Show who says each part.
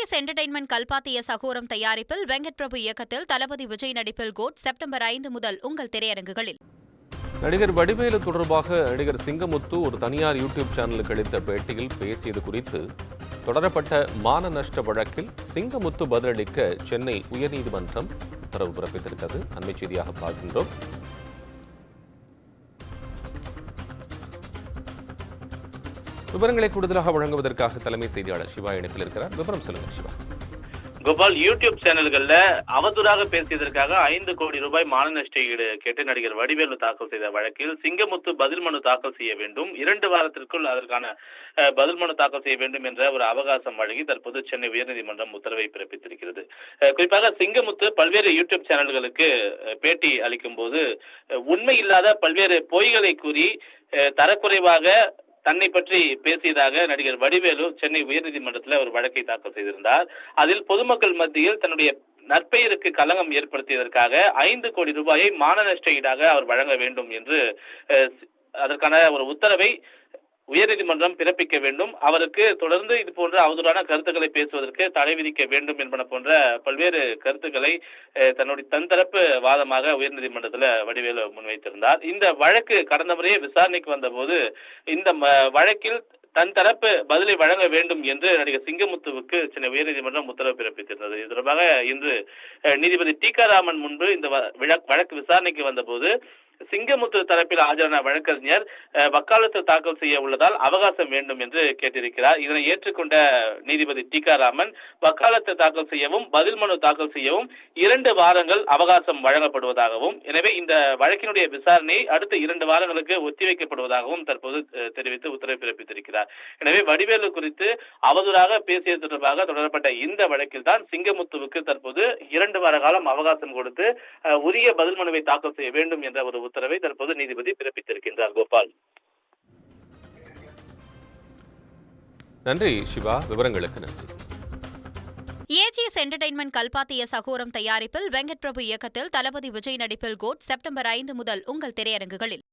Speaker 1: AGS entertainment கல்பாத்திய சகோரம் தயாரிப்பில் வெங்கட் பிரபு இயக்கத்தில் தளபதி விஜய் நடிப்பில் கோட் செப்டம்பர் 5 முதல் உங்கள் திரையரங்குகளில்.
Speaker 2: நடிகர் வடிவேலு தொடர்பாக நடிகர் சிங்கமுத்து ஒரு தனியார் யூடியூப் சேனலுக்கு அளித்த பேட்டியில் பேசியது குறித்து தொடரப்பட்ட மான நஷ்ட வழக்கில் சிங்கமுத்து பதிலளிக்க சென்னை உயர்நீதிமன்றம் உத்தரவு பிறப்பித்திருக்கிறது. அண்மை செய்தியாக பார்க்கின்றோம். விவரங்களை கூடுதலாக வழங்குவதற்காக தலைமை செய்தியாளர் சிவா இணைப்பில் இருக்கிறார். விவரம் சொல்லுங்க சிவா.
Speaker 3: கோபால், யூடியூப் சேனல்கள்ல அவதூறாக பேசியதற்காக 5 கோடி ரூபாய் மான நஷ்ட ஈடு கேட்டு நடிகர் வடிவேலு தாக்கல் செய்த வழக்கில் சிங்கமுத்து பதில் மனு தாக்கல் செய்ய வேண்டும், 2 வாரத்திற்குள் அதற்கான பதில் மனு தாக்கல் செய்ய வேண்டும் என்ற ஒரு அவகாசம் வழங்கி தற்போது சென்னை உயர்நீதிமன்றம் உத்தரவை பிறப்பித்திருக்கிறது. குறிப்பாக சிங்கமுத்து பல்வேறு யூடியூப் சேனல்களுக்கு பேட்டி அளிக்கும் போது உண்மை இல்லாத பல்வேறு பொய்களை கூறி தரக்குறைவாக தன்னை பற்றி பேசியதாக நடிகர் வடிவேலு சென்னை உயர்நீதிமன்றத்தில் ஒரு வழக்கை தாக்கல் செய்திருந்தார். அதில் பொதுமக்கள் மத்தியில் தன்னுடைய நற்பெயருக்கு களங்கம் ஏற்படுத்தியதற்காக 5 கோடி ரூபாயை மான நஷ்ட ஈடாக அவர் வழங்க வேண்டும் என்று அதற்கான ஒரு உத்தரவை உயர்நீதிமன்றம் பிறப்பிக்க வேண்டும். அவருக்கு தொடர்ந்து இது போன்ற அவதூறான கருத்துக்களை பேசுவதற்கு தடை விதிக்க வேண்டும் என்பன போன்ற பல்வேறு கருத்துக்களை தன் தரப்பு வாதமாக உயர்நீதிமன்றத்தில் வடிவேலு முன்வைத்திருந்தார். இந்த வழக்கு கடந்த முறையே விசாரணைக்கு வந்தபோது இந்த வழக்கில் தன் தரப்பு பதிலை வழங்க வேண்டும் என்று நடிகர் சிங்கமுத்துவுக்கு சென்னை உயர்நீதிமன்றம் உத்தரவு பிறப்பித்திருந்தது. இது தொடர்பாக இன்று நீதிபதி டிகாராமன் முன்பு இந்த வழக்கு விசாரணைக்கு வந்தபோது சிங்கமுத்து தரப்பில் ஆஜரான வழக்கறிஞர் வக்காலத்து தாக்கல் செய்ய உள்ளதால் அவகாசம் வேண்டும் என்று கேட்டிருக்கிறார். இதனை ஏற்றுக்கொண்ட நீதிபதி டிகாராமன் வக்காலத்து தாக்கல் செய்யவும் பதில் மனு தாக்கல் செய்யவும் 2 வாரங்கள் அவகாசம் வழங்கப்படுவதாகவும், எனவே இந்த வழக்கினுடைய விசாரணை அடுத்த 2 வாரங்களுக்கு ஒத்திவைக்கப்படுவதாகவும் தற்போது தெரிவித்து உத்தரவு பிறப்பித்திருக்கிறார். எனவே வடிவேலு குறித்து அவதூறாக பேசியது தொடர்பாக தொடரப்பட்ட இந்த வழக்கில் தான் சிங்கமுத்துவுக்கு தற்போது 2 வார காலம் அவகாசம் கொடுத்து உரிய பதில் மனுவை தாக்கல் செய்ய வேண்டும் என்ற ஒரு உத்தரவை தற்போது நீதிபதி பிறப்பித்திருக்கின்றார். கோபால்,
Speaker 2: நன்றி சிவா, விவரங்களுக்கு நன்றி.
Speaker 1: ஏஜிஎஸ் என்டர்டைன்மெண்ட் கல்பாத்திய சகோரம் தயாரிப்பில் வெங்கட் பிரபு இயக்கத்தில் தளபதி விஜய் நடிப்பில் கோட் செப்டம்பர் 5 முதல் உங்கள் திரையரங்குகளில்.